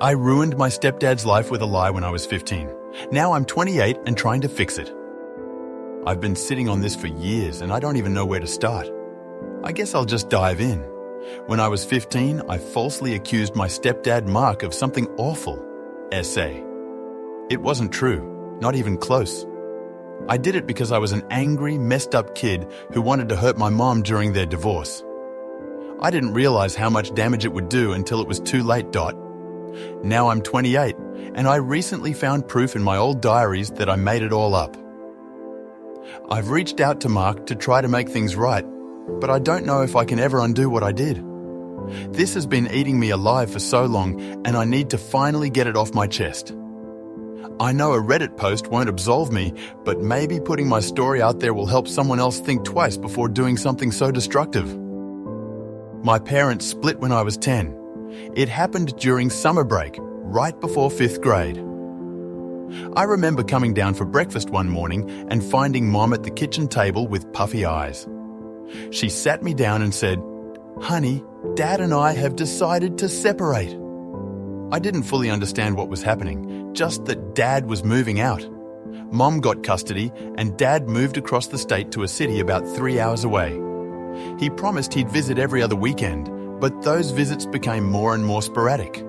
I ruined my stepdad's life with a lie when I was 15. Now I'm 28 and trying to fix it. I've been sitting on this for years and I don't even know where to start. I guess I'll just dive in. When I was 15, I falsely accused my stepdad Mark of something awful. Essay. It wasn't true, not even close. I did it because I was an angry, messed up kid who wanted to hurt my mom during their divorce. I didn't realize how much damage it would do until it was too late. Now I'm 28, and I recently found proof in my old diaries that I made it all up. I've reached out to Mark to try to make things right, but I don't know if I can ever undo what I did. This has been eating me alive for so long, and I need to finally get it off my chest. I know a Reddit post won't absolve me, but maybe putting my story out there will help someone else think twice before doing something so destructive. My parents split when I was 10. It happened during summer break, right before 5th grade. I remember coming down for breakfast one morning and finding Mom at the kitchen table with puffy eyes. She sat me down and said, "Honey, Dad and I have decided to separate." I didn't fully understand what was happening, just that Dad was moving out. Mom got custody and Dad moved across the state to a city about 3 hours away. He promised he'd visit every other weekend, but those visits became more and more sporadic.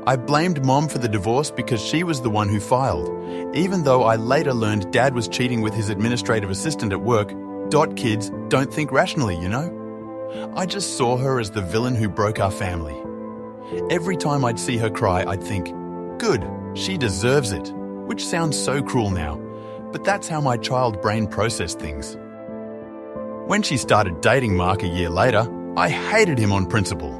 I blamed Mom for the divorce because she was the one who filed, even though I later learned Dad was cheating with his administrative assistant at work. Kids don't think rationally, you know? I just saw her as the villain who broke our family. Every time I'd see her cry, I'd think, good, she deserves it, which sounds so cruel now, but that's how my child brain processed things. When she started dating Mark a year later, I hated him on principle.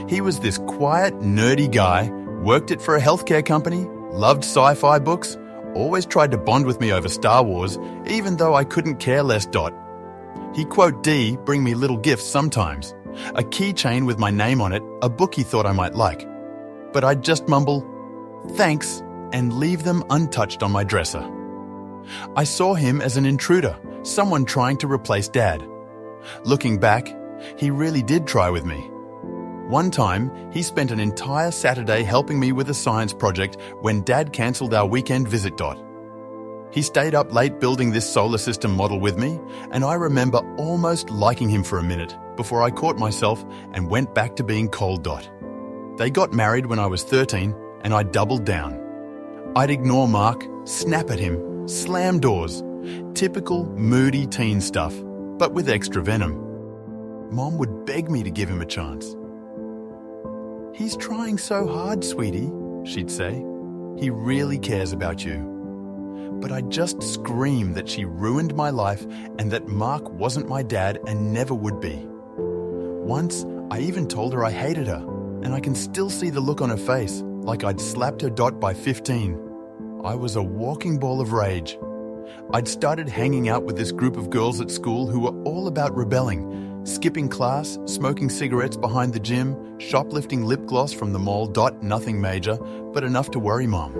He was this quiet, nerdy guy, worked it for a healthcare company, loved sci-fi books, always tried to bond with me over Star Wars, even though I couldn't care less. He bring me little gifts sometimes, a keychain with my name on it, a book he thought I might like. But I'd just mumble, thanks, and leave them untouched on my dresser. I saw him as an intruder, someone trying to replace Dad. Looking back, he really did try with me. One time, he spent an entire Saturday helping me with a science project when Dad cancelled our weekend visit. He stayed up late building this solar system model with me, and I remember almost liking him for a minute before I caught myself and went back to being cold. They got married when I was 13, and I doubled down. I'd ignore Mark, snap at him, slam doors. Typical moody teen stuff, but with extra venom. Mom would beg me to give him a chance. "He's trying so hard, sweetie," she'd say. "He really cares about you." But I'd just scream that she ruined my life and that Mark wasn't my dad and never would be. Once, I even told her I hated her, and I can still see the look on her face, like I'd slapped her. By 15, I was a walking ball of rage. I'd started hanging out with this group of girls at school who were all about rebelling, skipping class, smoking cigarettes behind the gym, shoplifting lip gloss from the mall. Nothing major, but enough to worry Mom.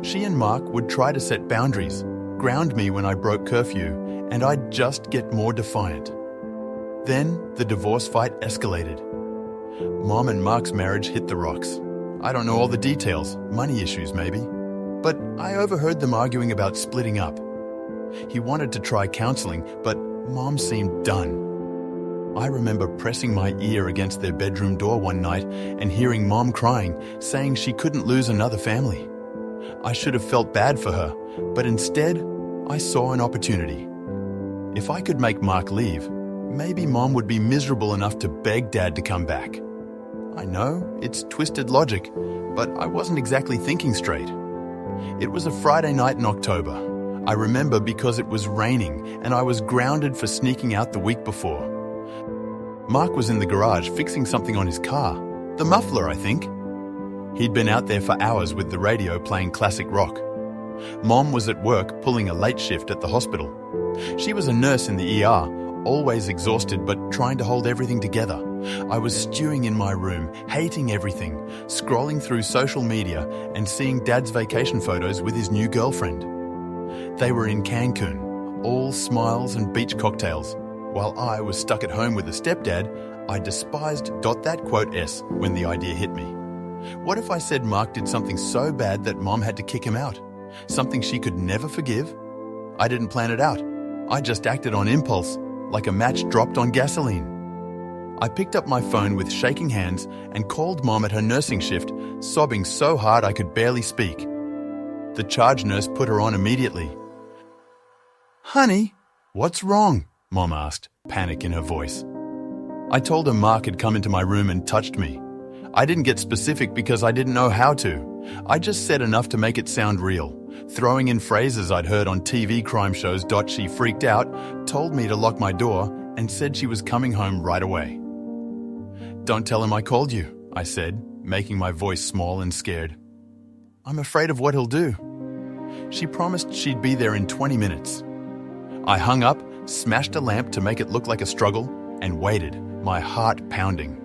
She and Mark would try to set boundaries, ground me when I broke curfew, and I'd just get more defiant. Then the divorce fight escalated. Mom and Mark's marriage hit the rocks. I don't know all the details, money issues maybe, but I overheard them arguing about splitting up. He wanted to try counseling, but Mom seemed done. I remember pressing my ear against their bedroom door one night and hearing Mom crying, saying she couldn't lose another family. I should have felt bad for her, but instead, I saw an opportunity. If I could make Mark leave, maybe Mom would be miserable enough to beg Dad to come back. I know, it's twisted logic, but I wasn't exactly thinking straight. It was a Friday night in October. I remember because it was raining and I was grounded for sneaking out the week before. Mark was in the garage fixing something on his car. The muffler, I think. He'd been out there for hours with the radio playing classic rock. Mom was at work pulling a late shift at the hospital. She was a nurse in the ER, always exhausted but trying to hold everything together. I was stewing in my room, hating everything, scrolling through social media and seeing Dad's vacation photos with his new girlfriend. They were in Cancun, all smiles and beach cocktails. While I was stuck at home with a stepdad, I despised .s when the idea hit me. What if I said Mark did something so bad that Mom had to kick him out? Something she could never forgive? I didn't plan it out. I just acted on impulse, like a match dropped on gasoline. I picked up my phone with shaking hands and called Mom at her nursing shift, sobbing so hard I could barely speak. The charge nurse put her on immediately. "Honey, what's wrong?" Mom asked, panic in her voice. I told her Mark had come into my room and touched me. I didn't get specific because I didn't know how to. I just said enough to make it sound real, throwing in phrases I'd heard on TV crime shows. She freaked out, told me to lock my door, and said she was coming home right away. "Don't tell him I called you," I said, making my voice small and scared. "I'm afraid of what he'll do." She promised she'd be there in 20 minutes. I hung up, smashed a lamp to make it look like a struggle, and waited, my heart pounding.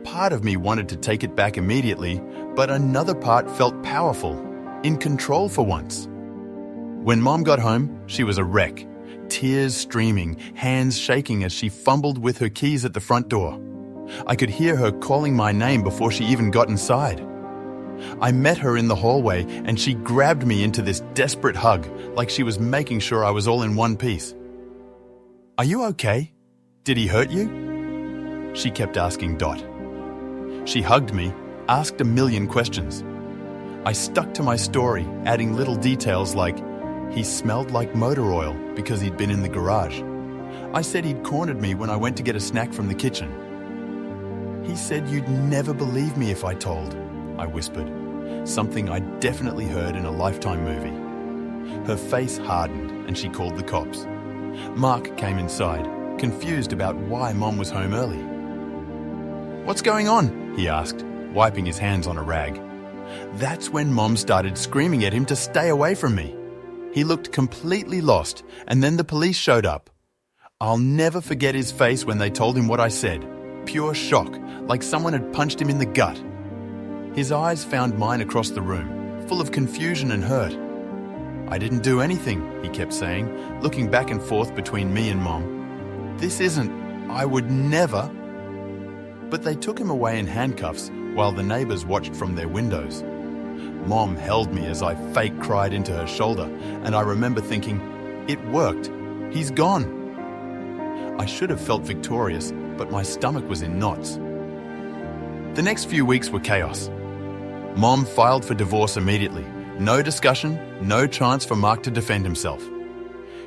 Part of me wanted to take it back immediately, but another part felt powerful, in control for once. When Mom got home, she was a wreck, tears streaming, hands shaking as she fumbled with her keys at the front door. I could hear her calling my name before she even got inside. I met her in the hallway and she grabbed me into this desperate hug, like she was making sure I was all in one piece. "Are you okay? Did he hurt you?" She kept asking Dot. She hugged me, asked a million questions. I stuck to my story, adding little details like, he smelled like motor oil because he'd been in the garage. I said he'd cornered me when I went to get a snack from the kitchen. "He said you'd never believe me if I told," I whispered, something I'd definitely heard in a Lifetime movie. Her face hardened and she called the cops. Mark came inside, confused about why Mom was home early. "What's going on?" he asked, wiping his hands on a rag. That's when Mom started screaming at him to stay away from me. He looked completely lost, and then the police showed up. I'll never forget his face when they told him what I said. Pure shock, like someone had punched him in the gut. His eyes found mine across the room, full of confusion and hurt. "I didn't do anything," he kept saying, looking back and forth between me and Mom. "This isn't, I would never." But they took him away in handcuffs while the neighbors watched from their windows. Mom held me as I fake cried into her shoulder, and I remember thinking, it worked. He's gone. I should have felt victorious, but my stomach was in knots. The next few weeks were chaos. Mom filed for divorce immediately. No discussion, no chance for Mark to defend himself.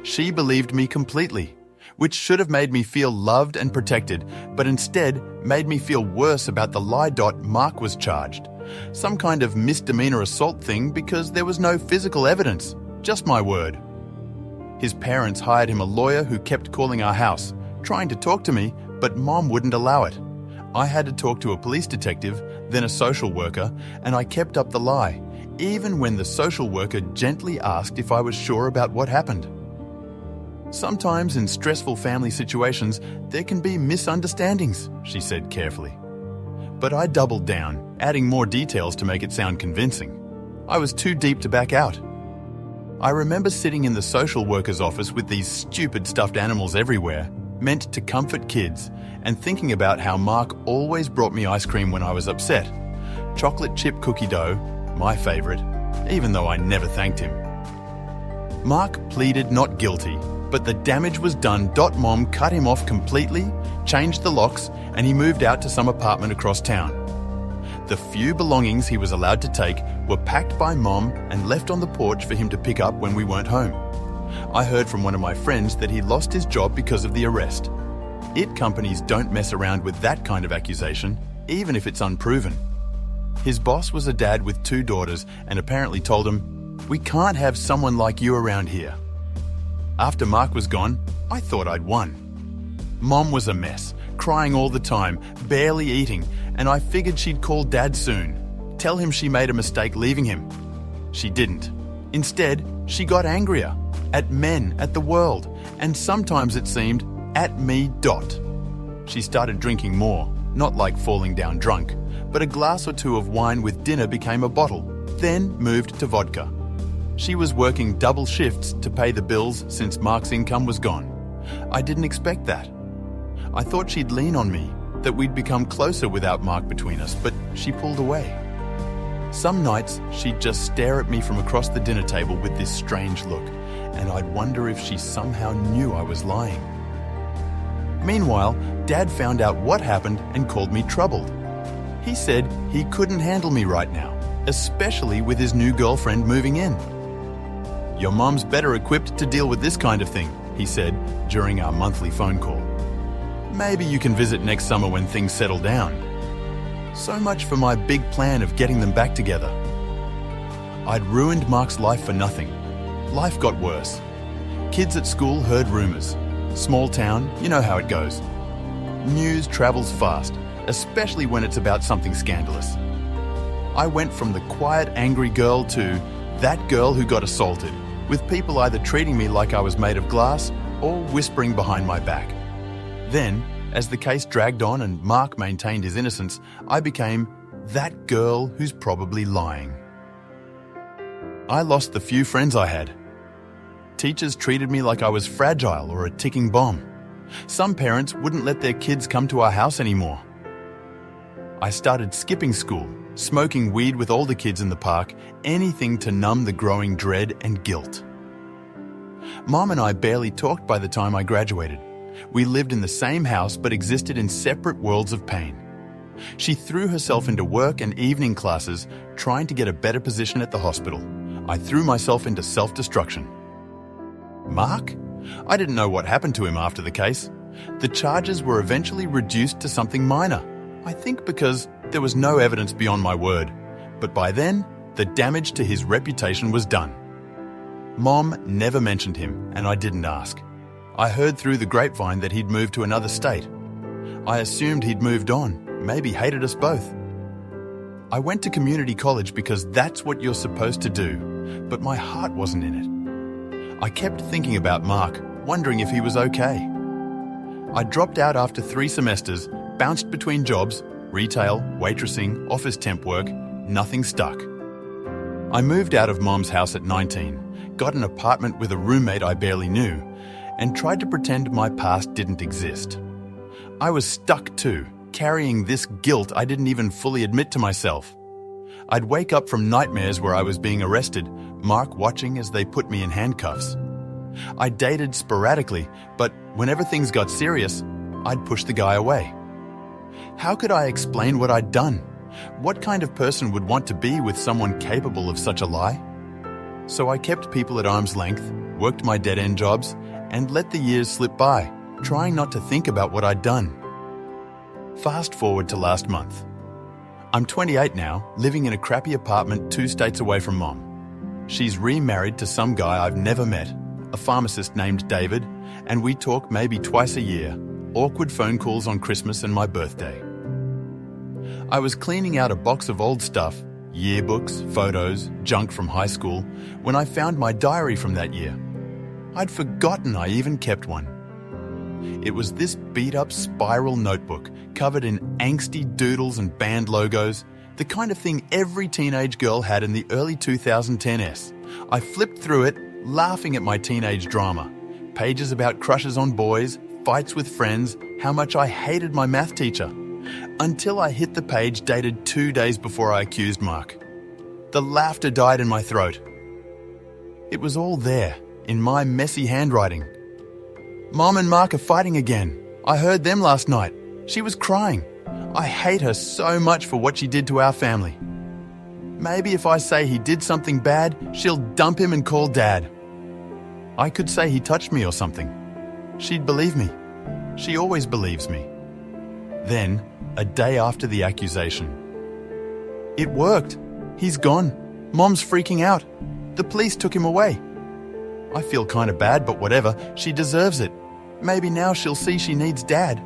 She believed me completely, which should have made me feel loved and protected, but instead made me feel worse about the lie. Mark was charged. Some kind of misdemeanor assault thing because there was no physical evidence, just my word. His parents hired him a lawyer who kept calling our house, trying to talk to me, but Mom wouldn't allow it. I had to talk to a police detective, then a social worker, and I kept up the lie, even when the social worker gently asked if I was sure about what happened. Sometimes in stressful family situations, there can be misunderstandings, she said carefully. But I doubled down, adding more details to make it sound convincing. I was too deep to back out. I remember sitting in the social worker's office with these stupid stuffed animals everywhere, meant to comfort kids, and thinking about how Mark always brought me ice cream when I was upset. Chocolate chip cookie dough, my favorite, even though I never thanked him. Mark pleaded not guilty, but the damage was done. Mom cut him off completely, changed the locks, and he moved out to some apartment across town. The few belongings he was allowed to take were packed by Mom and left on the porch for him to pick up when we weren't home. I heard from one of my friends that he lost his job because of the arrest. IT companies don't mess around with that kind of accusation, even if it's unproven. His boss was a dad with 2 daughters and apparently told him, "We can't have someone like you around here." After Mark was gone, I thought I'd won. Mom was a mess, crying all the time, barely eating, and I figured she'd call Dad soon, tell him she made a mistake leaving him. She didn't. Instead, she got angrier, at men, at the world, and sometimes it seemed, at me. She started drinking more, not like falling down drunk, but a glass or 2 of wine with dinner became a bottle, then moved to vodka. She was working double shifts to pay the bills since Mark's income was gone. I didn't expect that. I thought she'd lean on me, that we'd become closer without Mark between us, but she pulled away. Some nights, she'd just stare at me from across the dinner table with this strange look, and I'd wonder if she somehow knew I was lying. Meanwhile, Dad found out what happened and called me troubled. He said he couldn't handle me right now, especially with his new girlfriend moving in. "Your mom's better equipped to deal with this kind of thing," he said during our monthly phone call. "Maybe you can visit next summer when things settle down." So much for my big plan of getting them back together. I'd ruined Mark's life for nothing. Life got worse. Kids at school heard rumors. Small town, you know how it goes. News travels fast, especially when it's about something scandalous. I went from the quiet, angry girl to that girl who got assaulted, with people either treating me like I was made of glass or whispering behind my back. Then, as the case dragged on and Mark maintained his innocence, I became that girl who's probably lying. I lost the few friends I had. Teachers treated me like I was fragile or a ticking bomb. Some parents wouldn't let their kids come to our house anymore. I started skipping school, smoking weed with older kids in the park, anything to numb the growing dread and guilt. Mom and I barely talked by the time I graduated. We lived in the same house but existed in separate worlds of pain. She threw herself into work and evening classes, trying to get a better position at the hospital. I threw myself into self-destruction. Mark? I didn't know what happened to him after the case. The charges were eventually reduced to something minor, I think because there was no evidence beyond my word. But by then, the damage to his reputation was done. Mom never mentioned him, and I didn't ask. I heard through the grapevine that he'd moved to another state. I assumed he'd moved on, maybe hated us both. I went to community college because that's what you're supposed to do, but my heart wasn't in it. I kept thinking about Mark, wondering if he was okay. I dropped out after 3 semesters, bounced between jobs, retail, waitressing, office temp work, nothing stuck. I moved out of Mom's house at 19, got an apartment with a roommate I barely knew, and tried to pretend my past didn't exist. I was stuck too, carrying this guilt I didn't even fully admit to myself. I'd wake up from nightmares where I was being arrested, Mark watching as they put me in handcuffs. I dated sporadically, but whenever things got serious, I'd push the guy away. How could I explain what I'd done? What kind of person would want to be with someone capable of such a lie? So I kept people at arm's length, worked my dead-end jobs, and let the years slip by, trying not to think about what I'd done. Fast forward to last month. I'm 28 now, living in a crappy apartment 2 states away from Mom. She's remarried to some guy I've never met, a pharmacist named David, and we talk maybe twice a year, awkward phone calls on Christmas and my birthday. I was cleaning out a box of old stuff, yearbooks, photos, junk from high school, when I found my diary from that year. I'd forgotten I even kept one. It was this beat-up spiral notebook covered in angsty doodles and band logos, the kind of thing every teenage girl had in the early 2010s. I flipped through it, laughing at my teenage drama. Pages about crushes on boys, fights with friends, how much I hated my math teacher. Until I hit the page dated 2 days before I accused Mark. The laughter died in my throat. It was all there, in my messy handwriting. Mom and Mark are fighting again. I heard them last night. She was crying. I hate her so much for what she did to our family. Maybe if I say he did something bad, she'll dump him and call Dad. I could say he touched me or something. She'd believe me. She always believes me. Then, a day after the accusation. It worked. He's gone. Mom's freaking out. The police took him away. I feel kind of bad, but whatever. She deserves it. Maybe now she'll see she needs Dad.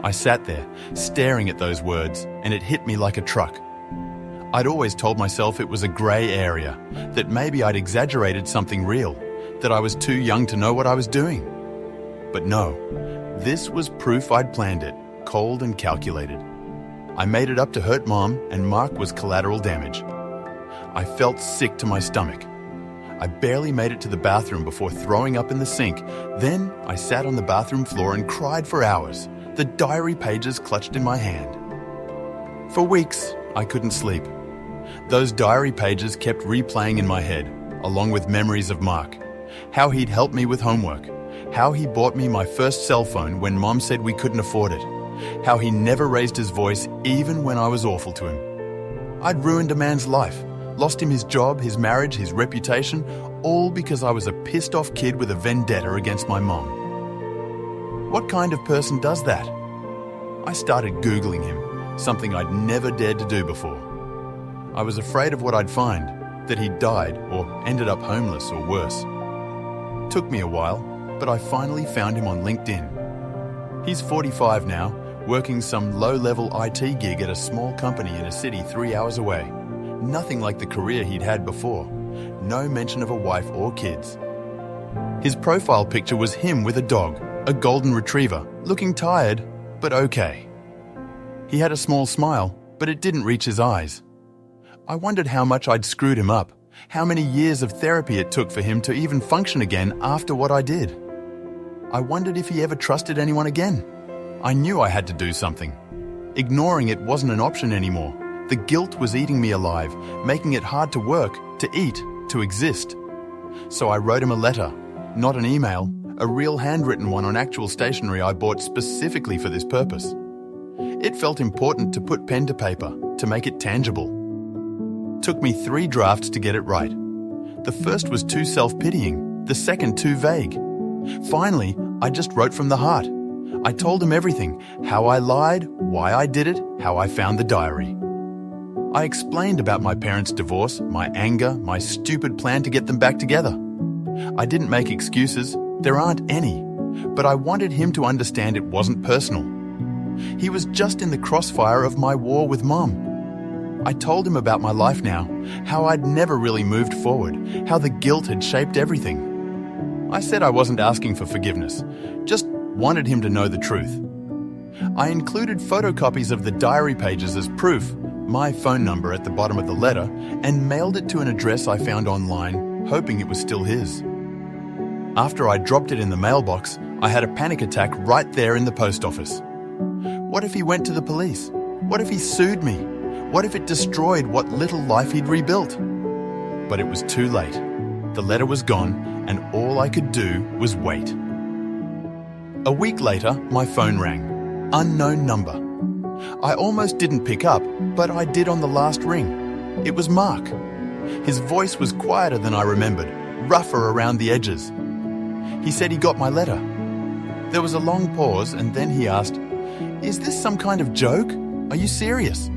I sat there, staring at those words, and it hit me like a truck. I'd always told myself it was a grey area, that maybe I'd exaggerated something real, that I was too young to know what I was doing. But no, this was proof I'd planned it, cold and calculated. I made it up to hurt Mom, and Mark was collateral damage. I felt sick to my stomach. I barely made it to the bathroom before throwing up in the sink. Then I sat on the bathroom floor and cried for hours. the diary pages clutched in my hand. For weeks, I couldn't sleep. Those diary pages kept replaying in my head, along with memories of Mark. How he'd helped me with homework. How he bought me my first cell phone when Mom said we couldn't afford it. How he never raised his voice even when I was awful to him. I'd ruined a man's life, lost him his job, his marriage, his reputation, all because I was a pissed-off kid with a vendetta against my mom. What kind of person does that? I started Googling him, something I'd never dared to do before. I was afraid of what I'd find, that he'd died or ended up homeless or worse. Took me a while, but I finally found him on LinkedIn. He's 45 now, working some low-level IT gig at a small company in a city 3 hours away. Nothing like the career he'd had before. No mention of a wife or kids. His profile picture was him with a dog, a golden retriever, looking tired, but okay. He had a small smile, but it didn't reach his eyes. I wondered how much I'd screwed him up, how many years of therapy it took for him to even function again after what I did. I wondered if he ever trusted anyone again. I knew I had to do something. Ignoring it wasn't an option anymore. The guilt was eating me alive, making it hard to work, to eat, to exist. So I wrote him a letter, not an email, a real handwritten one on actual stationery I bought specifically for this purpose. It felt important to put pen to paper, to make it tangible. Took me 3 drafts to get it right. The first was too self-pitying, the second too vague. Finally, I just wrote from the heart. I told him everything, how I lied, why I did it, how I found the diary. I explained about my parents' divorce, my anger, my stupid plan to get them back together. I didn't make excuses, there aren't any, but I wanted him to understand it wasn't personal. He was just in the crossfire of my war with Mom. I told him about my life now, how I'd never really moved forward, how the guilt had shaped everything. I said I wasn't asking for forgiveness, just wanted him to know the truth. I included photocopies of the diary pages as proof, my phone number at the bottom of the letter, and mailed it to an address I found online, hoping it was still his. After I dropped it in the mailbox, I had a panic attack right there in the post office. What if he went to the police? What if he sued me? What if it destroyed what little life he'd rebuilt? But it was too late. The letter was gone, and all I could do was wait. A week later, my phone rang. Unknown number. I almost didn't pick up, but I did on the last ring. It was Mark. His voice was quieter than I remembered, rougher around the edges. He said he got my letter. There was a long pause, and then he asked, "Is this some kind of joke? Are you serious?"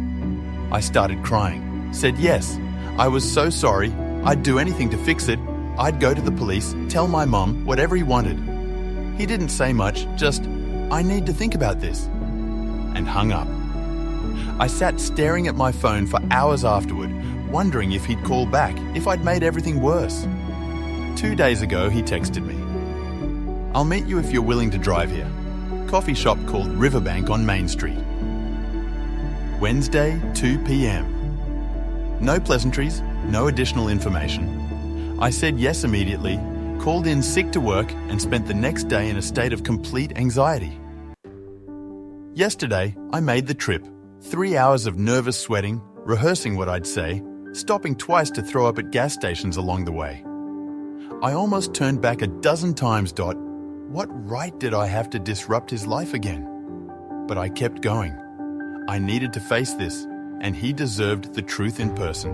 I started crying, said yes. I was so sorry, I'd do anything to fix it. I'd go to the police, tell my mum, whatever he wanted. He didn't say much, just, "I need to think about this," and hung up. I sat staring at my phone for hours afterward, wondering if he'd call back, if I'd made everything worse. 2 days ago, he texted me. "I'll meet you if you're willing to drive here. Coffee shop called Riverbank on Main Street. Wednesday, 2 p.m. No pleasantries, no additional information. I said yes immediately, called in sick to work, and spent the next day in a state of complete anxiety. Yesterday, I made the trip. 3 hours of nervous sweating, rehearsing what I'd say, stopping twice to throw up at gas stations along the way. I almost turned back a dozen times. What right did I have to disrupt his life again? But I kept going. I needed to face this, and he deserved the truth in person.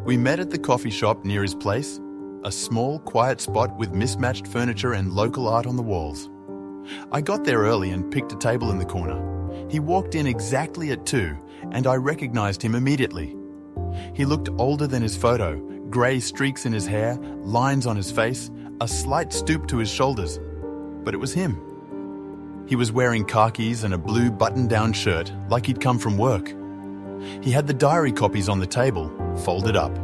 We met at the coffee shop near his place, a small, quiet spot with mismatched furniture and local art on the walls. I got there early and picked a table in the corner. He walked in exactly at 2, and I recognized him immediately. He looked older than his photo, grey streaks in his hair, lines on his face, a slight stoop to his shoulders. But it was him. He was wearing khakis and a blue button-down shirt, like he'd come from work. He had the diary copies on the table, folded up.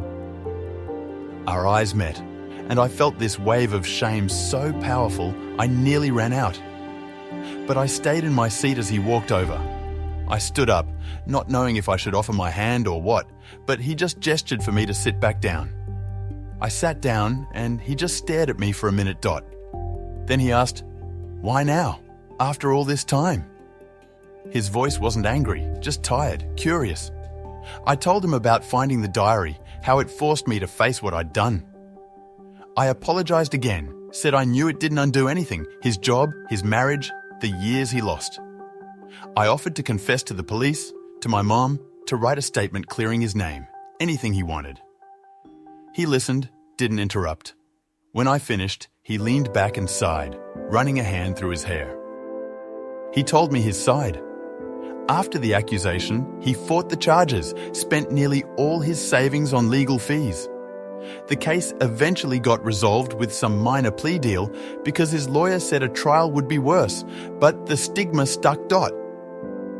Our eyes met, and I felt this wave of shame so powerful I nearly ran out. But I stayed in my seat as he walked over. I stood up, not knowing if I should offer my hand or what, but he just gestured for me to sit back down. I sat down, and he just stared at me for a minute. Then he asked, "Why now? After all this time? His voice wasn't angry, just tired, curious. I told him about finding the diary, how it forced me to face what I'd done. I apologized again, said I knew it didn't undo anything, his job, his marriage, the years he lost. I offered to confess to the police, to my mom, to write a statement clearing his name, anything he wanted. He listened, didn't interrupt. When I finished, he leaned back and sighed, running a hand through his hair. He told me his side. After the accusation, he fought the charges, spent nearly all his savings on legal fees. The case eventually got resolved with some minor plea deal because his lawyer said a trial would be worse, but the stigma stuck.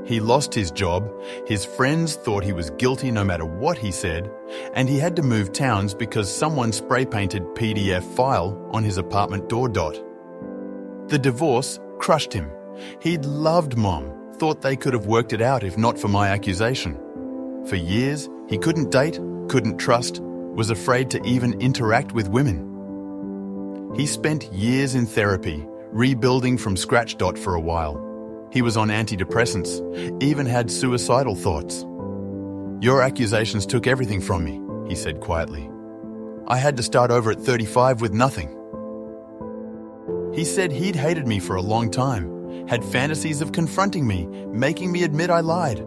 He lost his job, his friends thought he was guilty no matter what he said, and he had to move towns because someone spray-painted PDF file on his apartment door. The divorce crushed him. He'd loved Mom, thought they could have worked it out if not for my accusation. For years, he couldn't date, couldn't trust, was afraid to even interact with women. He spent years in therapy, rebuilding from scratch. For a while. He was on antidepressants, even had suicidal thoughts. Your accusations took everything from me, he said quietly. I had to start over at 35 with nothing. He said he'd hated me for a long time, had fantasies of confronting me, making me admit I lied.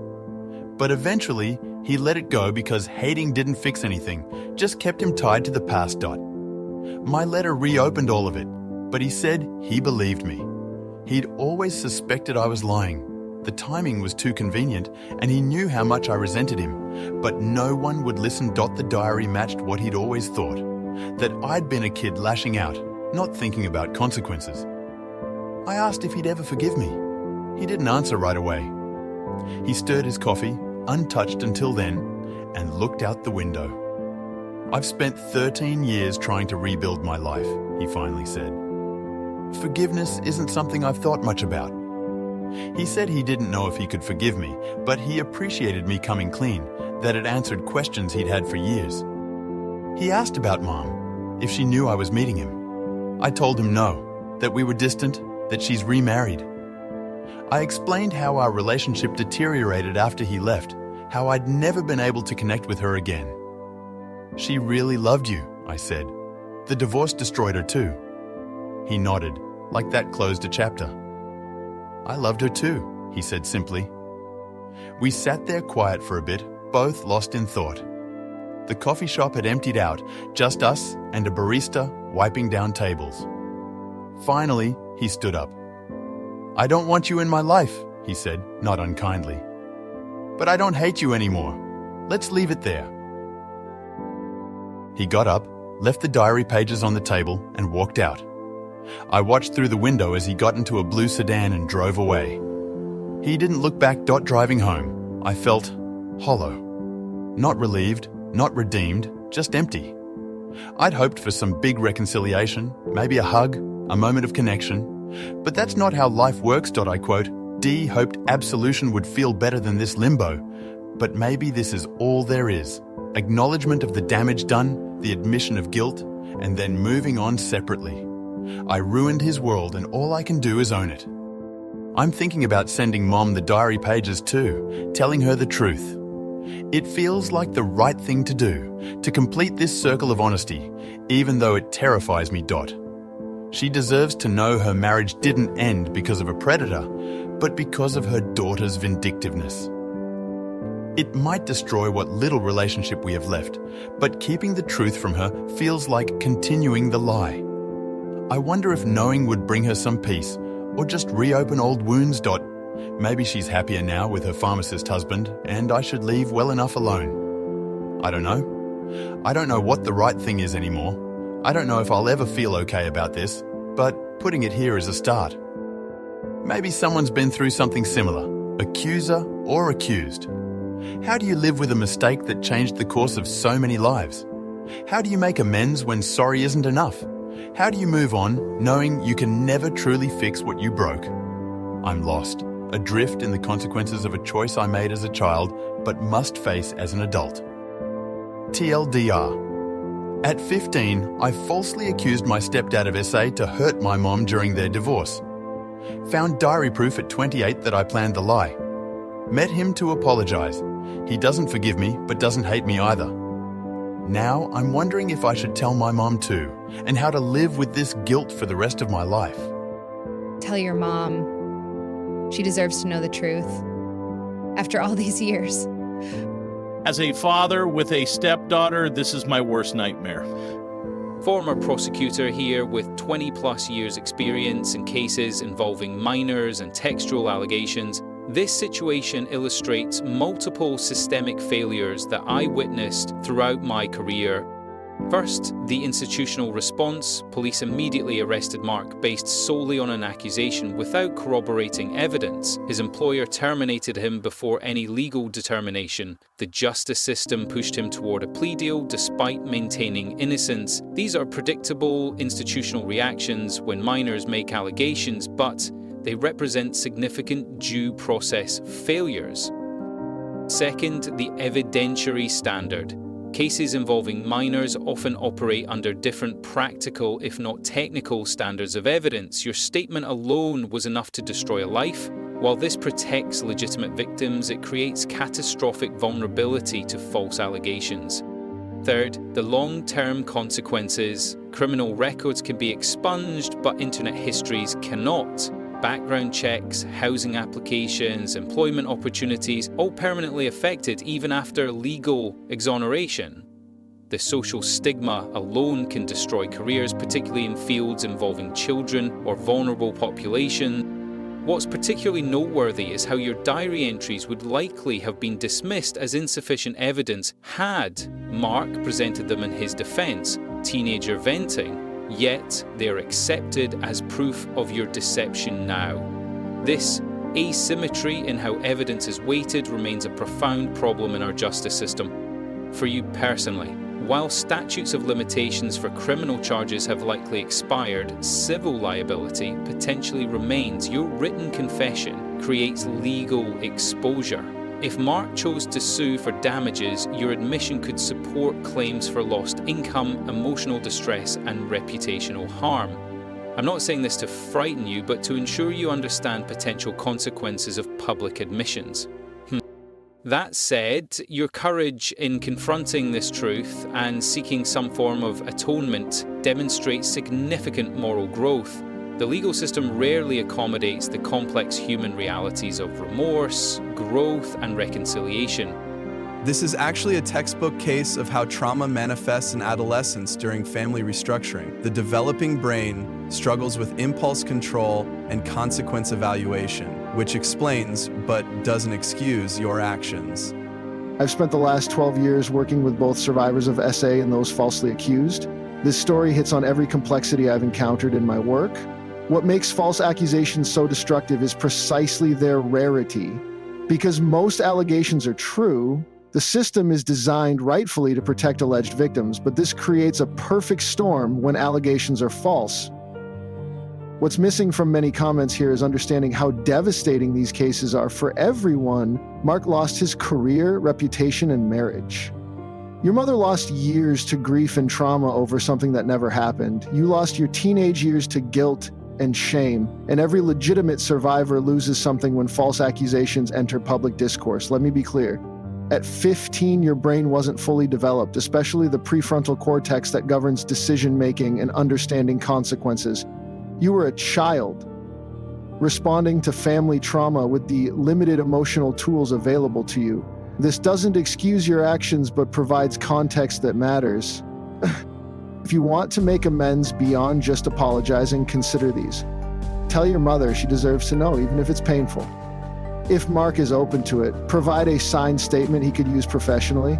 But eventually, he let it go because hating didn't fix anything, just kept him tied to the past. My letter reopened all of it, but he said he believed me. He'd always suspected I was lying. The timing was too convenient, and he knew how much I resented him, but no one would listen. The diary matched what he'd always thought, that I'd been a kid lashing out, not thinking about consequences. I asked if he'd ever forgive me. He didn't answer right away. He stirred his coffee, untouched until then, and looked out the window. I've spent 13 years trying to rebuild my life, he finally said. Forgiveness isn't something I've thought much about. He said he didn't know if he could forgive me, but he appreciated me coming clean, that it answered questions he'd had for years. He asked about Mom, if she knew I was meeting him. I told him no, that we were distant, that she's remarried. I explained how our relationship deteriorated after he left, how I'd never been able to connect with her again. She really loved you, I said. The divorce destroyed her too. He nodded, like that closed a chapter. I loved her too, he said simply. We sat there quiet for a bit, both lost in thought. The coffee shop had emptied out, just us and a barista wiping down tables. Finally, he stood up. I don't want you in my life, he said, not unkindly. But I don't hate you anymore. Let's leave it there. He got up, left the diary pages on the table, and walked out. I watched through the window as he got into a blue sedan and drove away. He didn't look back. Driving home, I felt hollow. Not relieved, not redeemed, just empty. I'd hoped for some big reconciliation, maybe a hug, a moment of connection. But that's not how life works. I quote, Dee hoped absolution would feel better than this limbo. But maybe this is all there is. Acknowledgement of the damage done, the admission of guilt, and then moving on separately. I ruined his world and all I can do is own it. I'm thinking about sending Mom the diary pages too, telling her the truth. It feels like the right thing to do, to complete this circle of honesty, even though it terrifies me. She deserves to know her marriage didn't end because of a predator, but because of her daughter's vindictiveness. It might destroy what little relationship we have left, but keeping the truth from her feels like continuing the lie. I wonder if knowing would bring her some peace, or just reopen old wounds. Maybe she's happier now with her pharmacist husband, and I should leave well enough alone. I don't know. I don't know what the right thing is anymore. I don't know if I'll ever feel okay about this, but putting it here is a start. Maybe someone's been through something similar, accuser or accused. How do you live with a mistake that changed the course of so many lives? How do you make amends when sorry isn't enough? How do you move on knowing you can never truly fix what you broke? I'm lost, adrift in the consequences of a choice I made as a child but must face as an adult. TLDR. At 15, I falsely accused my stepdad of SA to hurt my mom during their divorce. Found diary proof at 28 that I planned the lie. Met him to apologise. He doesn't forgive me, but doesn't hate me either. Now I'm wondering if I should tell my mom too, and how to live with this guilt for the rest of my life. Tell your mom. She deserves to know the truth. After all these years. As a father with a stepdaughter, this is my worst nightmare. Former prosecutor here with 20-plus years experience in cases involving minors and textual allegations, this situation illustrates multiple systemic failures that I witnessed throughout my career. First, the institutional response. Police immediately arrested Mark based solely on an accusation without corroborating evidence. His employer terminated him before any legal determination. The justice system pushed him toward a plea deal despite maintaining innocence. These are predictable institutional reactions when minors make allegations, but they represent significant due process failures. Second, the evidentiary standard. Cases involving minors often operate under different practical, if not technical, standards of evidence. Your statement alone was enough to destroy a life. While this protects legitimate victims, it creates catastrophic vulnerability to false allegations. Third, the long-term consequences. Criminal records can be expunged, but internet histories cannot. Background checks, housing applications, employment opportunities, all permanently affected even after legal exoneration. The social stigma alone can destroy careers, particularly in fields involving children or vulnerable population. What's particularly noteworthy is how your diary entries would likely have been dismissed as insufficient evidence had Mark presented them in his defense, teenager venting. Yet they're accepted as proof of your deception now. This asymmetry in how evidence is weighted remains a profound problem in our justice system. For you personally, while statutes of limitations for criminal charges have likely expired, civil liability potentially remains. Your written confession creates legal exposure. If Mark chose to sue for damages, your admission could support claims for lost income, emotional distress, and reputational harm. I'm not saying this to frighten you, but to ensure you understand potential consequences of public admissions. That said, your courage in confronting this truth and seeking some form of atonement demonstrates significant moral growth. The legal system rarely accommodates the complex human realities of remorse, growth, and reconciliation. This is actually a textbook case of how trauma manifests in adolescence during family restructuring. The developing brain struggles with impulse control and consequence evaluation, which explains, but doesn't excuse, your actions. I've spent the last 12 years working with both survivors of SA and those falsely accused. This story hits on every complexity I've encountered in my work. What makes false accusations so destructive is precisely their rarity. Because most allegations are true, the system is designed rightfully to protect alleged victims, but this creates a perfect storm when allegations are false. What's missing from many comments here is understanding how devastating these cases are for everyone. Mark lost his career, reputation, and marriage. Your mother lost years to grief and trauma over something that never happened. You lost your teenage years to guilt and shame, and every legitimate survivor loses something when false accusations enter public discourse. Let me be clear. At 15, your brain wasn't fully developed, especially the prefrontal cortex that governs decision-making and understanding consequences. You were a child, responding to family trauma with the limited emotional tools available to you. This doesn't excuse your actions, but provides context that matters. If you want to make amends beyond just apologizing, consider these. Tell your mother she deserves to know, even if it's painful. If Mark is open to it, provide a signed statement he could use professionally.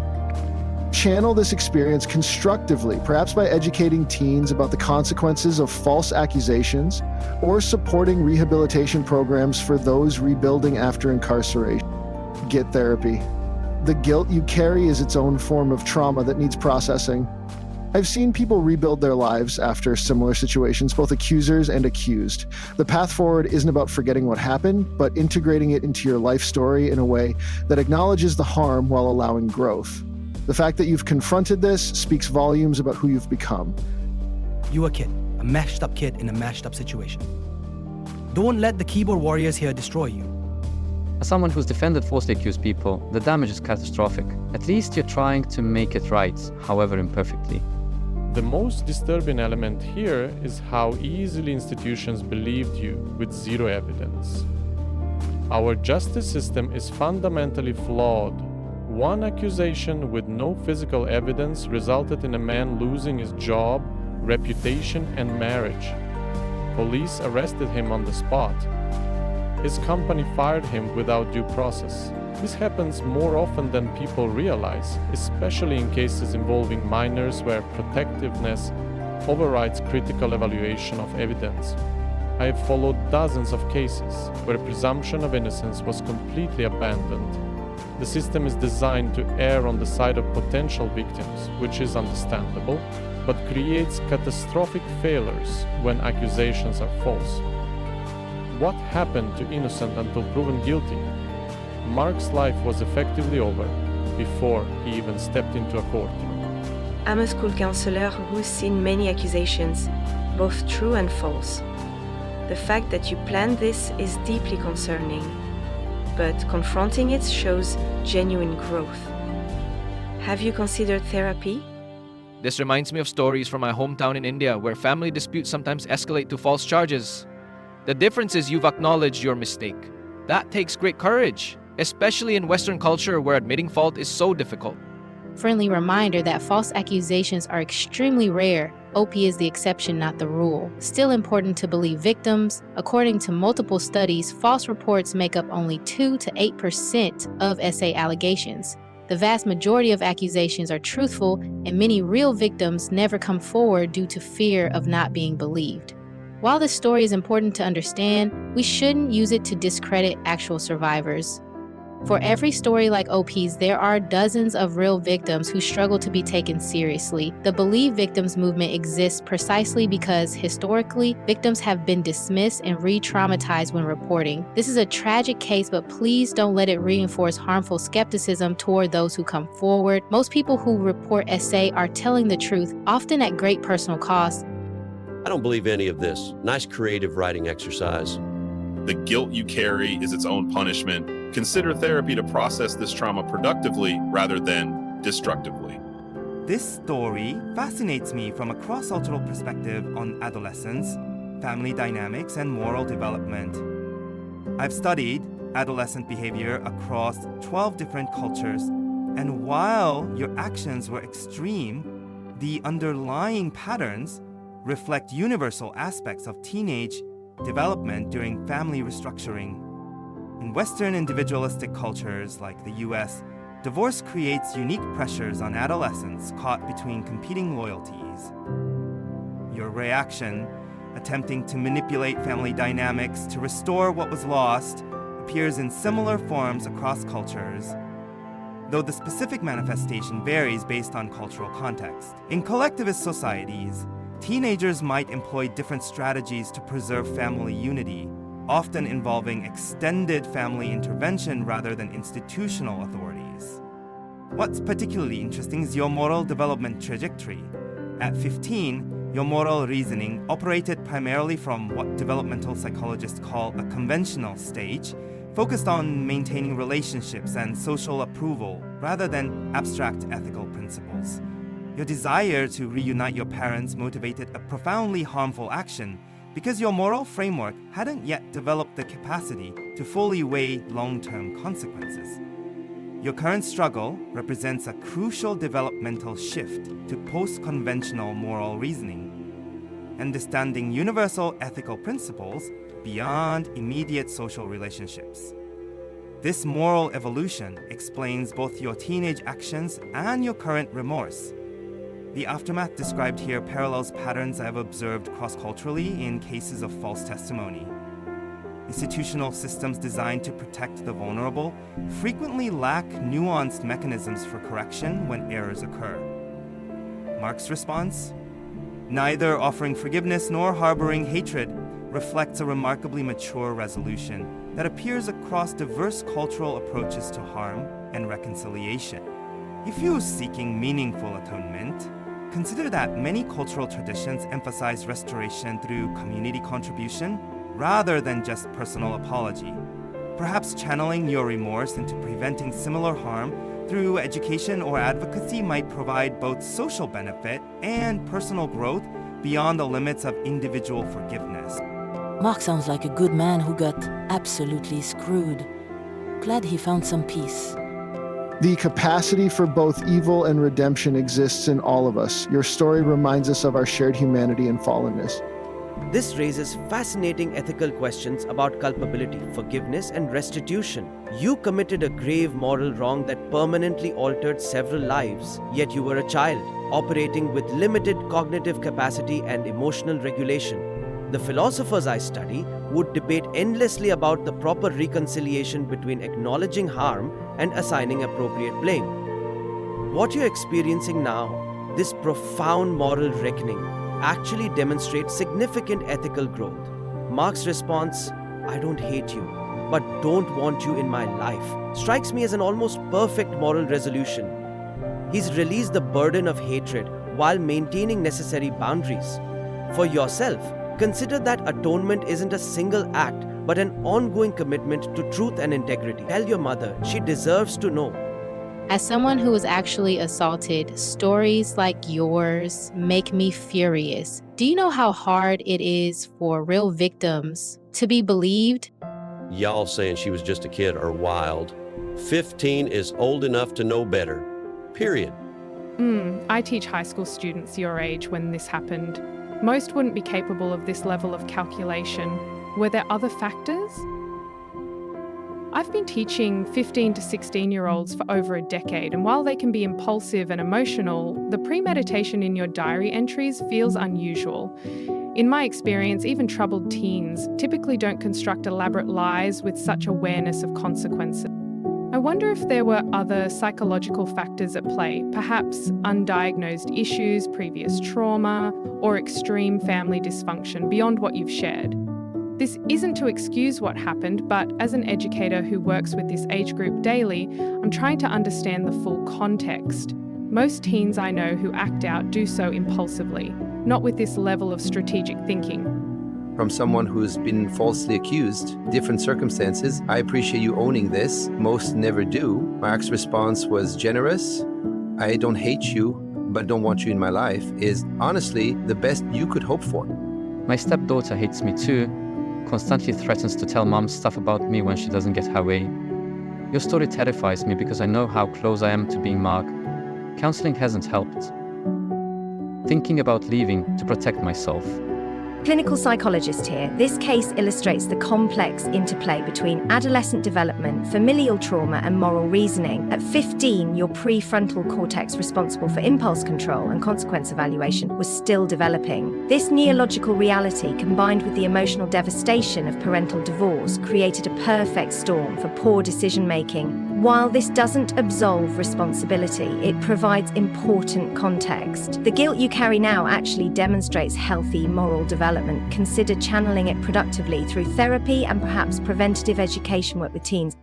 Channel this experience constructively, perhaps by educating teens about the consequences of false accusations or supporting rehabilitation programs for those rebuilding after incarceration. Get therapy. The guilt you carry is its own form of trauma that needs processing. I've seen people rebuild their lives after similar situations, both accusers and accused. The path forward isn't about forgetting what happened, but integrating it into your life story in a way that acknowledges the harm while allowing growth. The fact that you've confronted this speaks volumes about who you've become. You a kid, a mashed up kid in a mashed up situation. Don't let the keyboard warriors here destroy you. As someone who's defended falsely accused people, the damage is catastrophic. At least you're trying to make it right, however imperfectly. The most disturbing element here is how easily institutions believed you with zero evidence. Our justice system is fundamentally flawed. One accusation with no physical evidence resulted in a man losing his job, reputation, and marriage. Police arrested him on the spot. His company fired him without due process. This happens more often than people realize, especially in cases involving minors where protectiveness overrides critical evaluation of evidence. I have followed dozens of cases where presumption of innocence was completely abandoned. The system is designed to err on the side of potential victims, which is understandable, but creates catastrophic failures when accusations are false. What happened to innocent until proven guilty? Mark's life was effectively over before he even stepped into a courtroom. I'm a school counselor who's seen many accusations, both true and false. The fact that you planned this is deeply concerning, but confronting it shows genuine growth. Have you considered therapy? This reminds me of stories from my hometown in India where family disputes sometimes escalate to false charges. The difference is you've acknowledged your mistake. That takes great courage, especially in Western culture where admitting fault is so difficult. Friendly reminder that false accusations are extremely rare. OP is the exception, not the rule. Still important to believe victims. According to multiple studies, false reports make up only 2 to 8% of SA allegations. The vast majority of accusations are truthful, and many real victims never come forward due to fear of not being believed. While this story is important to understand, we shouldn't use it to discredit actual survivors. For every story like OP's, there are dozens of real victims who struggle to be taken seriously. The Believe Victims movement exists precisely because, historically, victims have been dismissed and re-traumatized when reporting. This is a tragic case, but please don't let it reinforce harmful skepticism toward those who come forward. Most people who report SA are telling the truth, often at great personal cost. I don't believe any of this. Nice creative writing exercise. The guilt you carry is its own punishment. Consider therapy to process this trauma productively rather than destructively. This story fascinates me from a cross-cultural perspective on adolescence, family dynamics, and moral development. I've studied adolescent behavior across 12 different cultures, and while your actions were extreme, the underlying patterns reflect universal aspects of teenage development during family restructuring. In Western individualistic cultures like the US, divorce creates unique pressures on adolescents caught between competing loyalties. Your reaction, attempting to manipulate family dynamics to restore what was lost, appears in similar forms across cultures, though the specific manifestation varies based on cultural context. In collectivist societies, teenagers might employ different strategies to preserve family unity, often involving extended family intervention rather than institutional authorities. What's particularly interesting is your moral development trajectory. At 15, your moral reasoning operated primarily from what developmental psychologists call a conventional stage, focused on maintaining relationships and social approval rather than abstract ethical principles. Your desire to reunite your parents motivated a profoundly harmful action because your moral framework hadn't yet developed the capacity to fully weigh long-term consequences. Your current struggle represents a crucial developmental shift to post-conventional moral reasoning, understanding universal ethical principles beyond immediate social relationships. This moral evolution explains both your teenage actions and your current remorse. The aftermath described here parallels patterns I've observed cross-culturally in cases of false testimony. Institutional systems designed to protect the vulnerable frequently lack nuanced mechanisms for correction when errors occur. Mark's response? Neither offering forgiveness nor harboring hatred reflects a remarkably mature resolution that appears across diverse cultural approaches to harm and reconciliation. If you're seeking meaningful atonement, consider that many cultural traditions emphasize restoration through community contribution rather than just personal apology. Perhaps channeling your remorse into preventing similar harm through education or advocacy might provide both social benefit and personal growth beyond the limits of individual forgiveness. Mark sounds like a good man who got absolutely screwed. Glad he found some peace. The capacity for both evil and redemption exists in all of us. Your story reminds us of our shared humanity and fallenness. This raises fascinating ethical questions about culpability, forgiveness, and restitution. You committed a grave moral wrong that permanently altered several lives, yet you were a child, operating with limited cognitive capacity and emotional regulation. The philosophers I study would debate endlessly about the proper reconciliation between acknowledging harm and assigning appropriate blame. What you're experiencing now, this profound moral reckoning, actually demonstrates significant ethical growth. Mark's response, "I don't hate you, but don't want you in my life," strikes me as an almost perfect moral resolution. He's released the burden of hatred while maintaining necessary boundaries. For yourself, consider that atonement isn't a single act, but an ongoing commitment to truth and integrity. Tell your mother she deserves to know. As someone who was actually assaulted, stories like yours make me furious. Do you know how hard it is for real victims to be believed? Y'all saying she was just a kid are wild. 15 is old enough to know better. Period. I teach high school students your age when this happened. Most wouldn't be capable of this level of calculation. Were there other factors? I've been teaching 15 to 16-year-olds for over a decade, and while they can be impulsive and emotional, the premeditation in your diary entries feels unusual. In my experience, even troubled teens typically don't construct elaborate lies with such awareness of consequences. I wonder if there were other psychological factors at play, perhaps undiagnosed issues, previous trauma, or extreme family dysfunction beyond what you've shared. This isn't to excuse what happened, but as an educator who works with this age group daily, I'm trying to understand the full context. Most teens I know who act out do so impulsively, not with this level of strategic thinking. From someone who's been falsely accused, different circumstances, I appreciate you owning this. Most never do. Mark's response was generous. "I don't hate you, but don't want you in my life," is honestly the best you could hope for. My stepdaughter hates me too, constantly threatens to tell mom stuff about me when she doesn't get her way. Your story terrifies me because I know how close I am to being Mark. Counseling hasn't helped. Thinking about leaving to protect myself. Clinical psychologist here. This case illustrates the complex interplay between adolescent development, familial trauma, and moral reasoning. At 15, your prefrontal cortex responsible for impulse control and consequence evaluation was still developing. This neurological reality, combined with the emotional devastation of parental divorce, created a perfect storm for poor decision-making. While this doesn't absolve responsibility, it provides important context. The guilt you carry now actually demonstrates healthy moral development. Consider channeling it productively through therapy and perhaps preventative education work with teens.